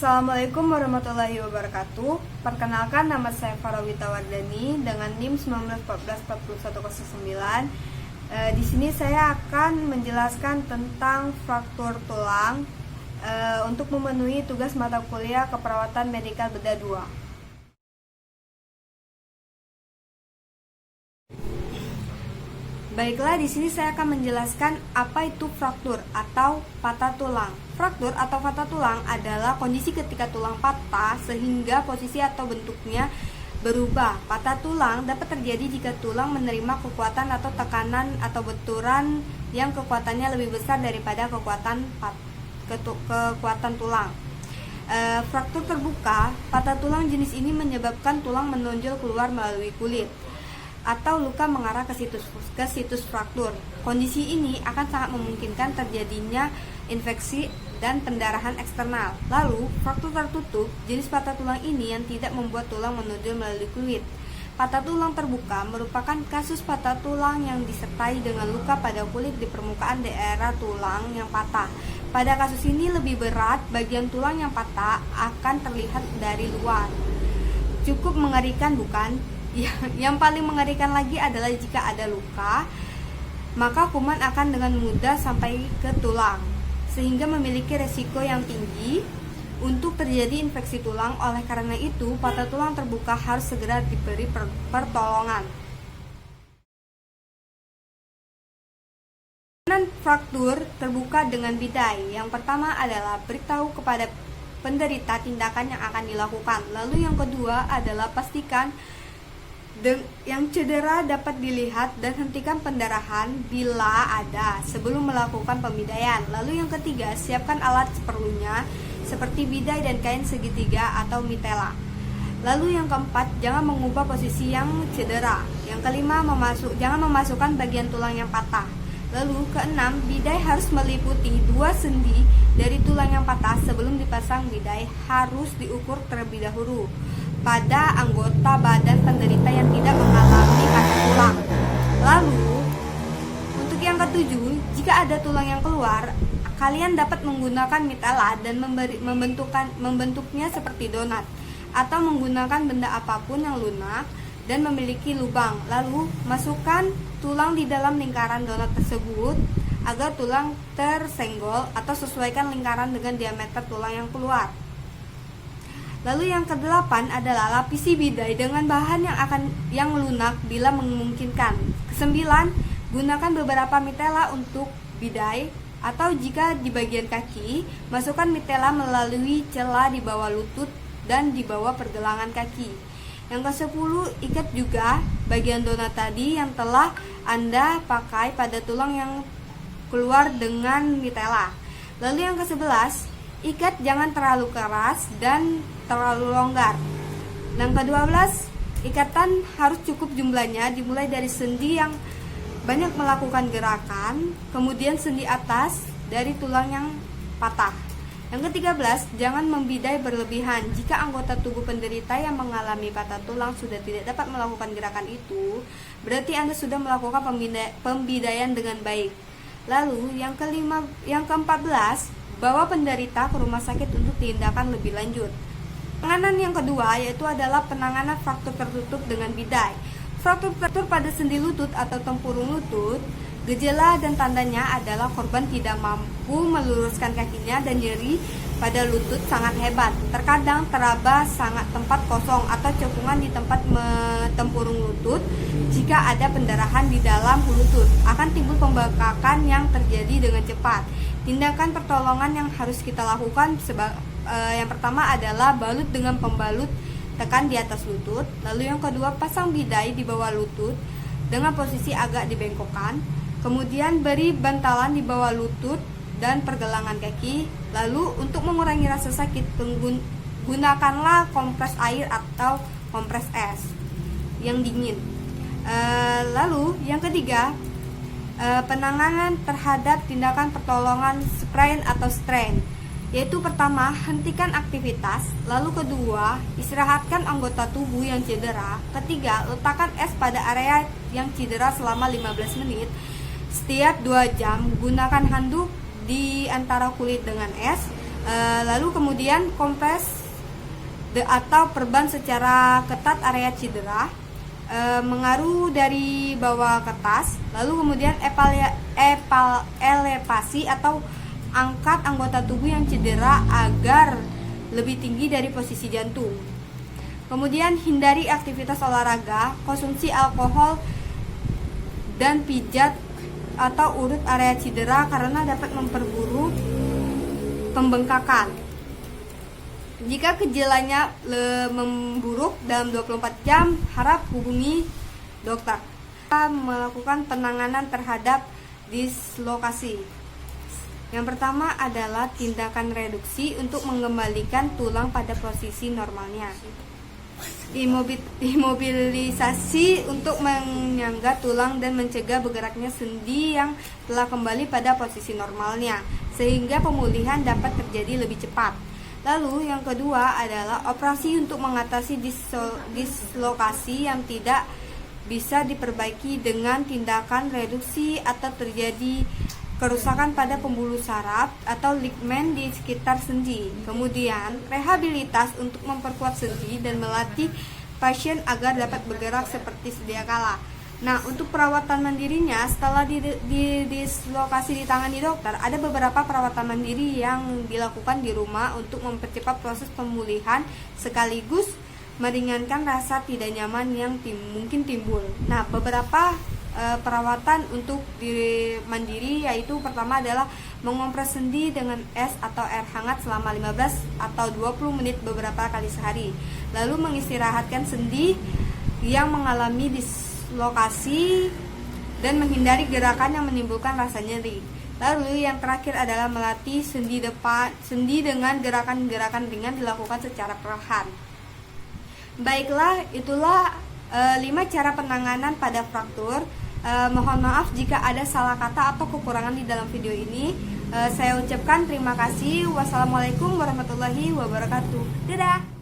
Assalamualaikum warahmatullahi wabarakatuh. Perkenalkan, nama saya Farawita Wardani dengan NIM 19144109. Di sini saya akan menjelaskan tentang fraktur tulang untuk memenuhi tugas mata kuliah keperawatan medikal bedah 2. Baiklah, di sini saya akan menjelaskan apa itu fraktur atau patah tulang. Fraktur atau patah tulang adalah kondisi ketika tulang patah sehingga posisi atau bentuknya berubah. Patah tulang dapat terjadi jika tulang menerima kekuatan atau tekanan atau benturan yang kekuatannya lebih besar daripada kekuatan tulang. Fraktur terbuka, patah tulang jenis ini menyebabkan tulang menonjol keluar melalui kulit atau luka mengarah ke situs fraktur. Kondisi ini akan sangat memungkinkan terjadinya infeksi dan pendarahan eksternal. Lalu, fraktur tertutup, jenis patah tulang ini yang tidak membuat tulang menonjol melalui kulit. Patah tulang terbuka merupakan kasus patah tulang yang disertai dengan luka pada kulit di permukaan daerah tulang yang patah. Pada kasus ini lebih berat, bagian tulang yang patah akan terlihat dari luar. Cukup mengerikan, bukan? Yang paling mengerikan lagi adalah jika ada luka, maka kuman akan dengan mudah sampai ke tulang, sehingga memiliki resiko yang tinggi untuk terjadi infeksi tulang. Oleh karena itu, patah tulang terbuka harus segera diberi pertolongan. Penanganan fraktur terbuka dengan bidai. Yang pertama adalah beritahu kepada penderita tindakan yang akan dilakukan. Lalu yang kedua adalah pastikan yang cedera dapat dilihat dan hentikan pendarahan bila ada sebelum melakukan pembidaian. Lalu yang ketiga, siapkan alat seperlunya seperti bidai dan kain segitiga atau mitela. Lalu yang keempat, jangan mengubah posisi yang cedera. Yang kelima, jangan memasukkan bagian tulang yang patah. Lalu keenam, bidai harus meliputi 2 sendi dari tulang yang patah. Sebelum dipasang bidai harus diukur terlebih dahulu pada anggota badan penderita yang tidak mengalami patah tulang. Lalu, untuk yang ketujuh, jika ada tulang yang keluar, kalian dapat menggunakan mitela dan membentuknya seperti donat, atau menggunakan benda apapun yang lunak dan memiliki lubang. Lalu, masukkan tulang di dalam lingkaran donat tersebut agar tulang tersenggol, atau sesuaikan lingkaran dengan diameter tulang yang keluar. Lalu yang kedelapan adalah lapisi bidai dengan bahan yang lunak bila memungkinkan. Kesembilan, gunakan beberapa mitela untuk bidai, atau jika di bagian kaki, masukkan mitela melalui celah di bawah lutut dan di bawah pergelangan kaki. Yang ke-10, ikat juga bagian donat tadi yang telah Anda pakai pada tulang yang keluar dengan mitela. Lalu yang ke-11, ikat jangan terlalu keras dan terlalu longgar. Yang ke-12, ikatan harus cukup jumlahnya, dimulai dari sendi yang banyak melakukan gerakan, kemudian sendi atas dari tulang yang patah. Yang ke-13, jangan membidai berlebihan. Jika anggota tubuh penderita yang mengalami patah tulang sudah tidak dapat melakukan gerakan itu, berarti Anda sudah melakukan pembidaian dengan baik. Lalu yang ke-14, bawa penderita ke rumah sakit untuk tindakan lebih lanjut. Penanganan yang kedua yaitu adalah penanganan fraktur tertutup dengan bidai. Fraktur pada sendi lutut atau tempurung lutut, gejala dan tandanya adalah korban tidak mampu meluruskan kakinya dan nyeri pada lutut sangat hebat. Terkadang teraba sangat tempat kosong atau cekungan di tempat tempurung lutut. Jika ada pendarahan di dalam lutut, akan timbul pembengkakan yang terjadi dengan cepat. Tindakan pertolongan yang harus kita lakukan yang pertama adalah balut dengan pembalut, tekan di atas lutut. Lalu yang kedua, pasang bidai di bawah lutut dengan posisi agak dibengkokkan. Kemudian beri bantalan di bawah lutut dan pergelangan kaki. Lalu untuk mengurangi rasa sakit, gunakanlah kompres air atau kompres es yang dingin. Lalu yang ketiga, penanganan terhadap tindakan pertolongan sprain atau strain, yaitu pertama, hentikan aktivitas. Lalu kedua, istirahatkan anggota tubuh yang cedera. Ketiga, letakkan es pada area yang cedera selama 15 menit. Setiap 2 jam, gunakan handuk di antara kulit dengan es. Lalu kemudian kompres atau perban secara ketat area cedera, mengaruh dari bawah ke atas. Lalu kemudian elevasi atau angkat anggota tubuh yang cedera agar lebih tinggi dari posisi jantung. Kemudian hindari aktivitas olahraga, konsumsi alkohol dan pijat atau urut area cedera karena dapat memperburuk pembengkakan. Jika gejalanya memburuk dalam 24 jam, harap hubungi dokter. Kita melakukan penanganan terhadap dislokasi. Yang pertama adalah tindakan reduksi untuk mengembalikan tulang pada posisi normalnya. Imobilisasi untuk menyangga tulang dan mencegah bergeraknya sendi yang telah kembali pada posisi normalnya, sehingga pemulihan dapat terjadi lebih cepat. Lalu yang kedua adalah operasi untuk mengatasi dislokasi yang tidak bisa diperbaiki dengan tindakan reduksi atau terjadi kerusakan pada pembuluh saraf atau ligmen di sekitar sendi. Kemudian, rehabilitas untuk memperkuat sendi dan melatih pasien agar dapat bergerak seperti sedia kala. Nah, untuk perawatan mandirinya setelah dislokasi ditangani dokter, ada beberapa perawatan mandiri yang dilakukan di rumah untuk mempercepat proses pemulihan sekaligus meringankan rasa tidak nyaman yang mungkin timbul. Nah, beberapa perawatan untuk diri mandiri yaitu pertama adalah mengompres sendi dengan es atau air hangat selama 15 atau 20 menit beberapa kali sehari. Lalu mengistirahatkan sendi yang mengalami dislokasi dan menghindari gerakan yang menimbulkan rasa nyeri. Lalu yang terakhir adalah melatih sendi dengan gerakan-gerakan ringan dilakukan secara perlahan. Baiklah, itulah 5 cara penanganan pada fraktur. Mohon maaf jika ada salah kata atau kekurangan di dalam video ini. Saya ucapkan terima kasih. Wassalamualaikum warahmatullahi wabarakatuh. Dadah.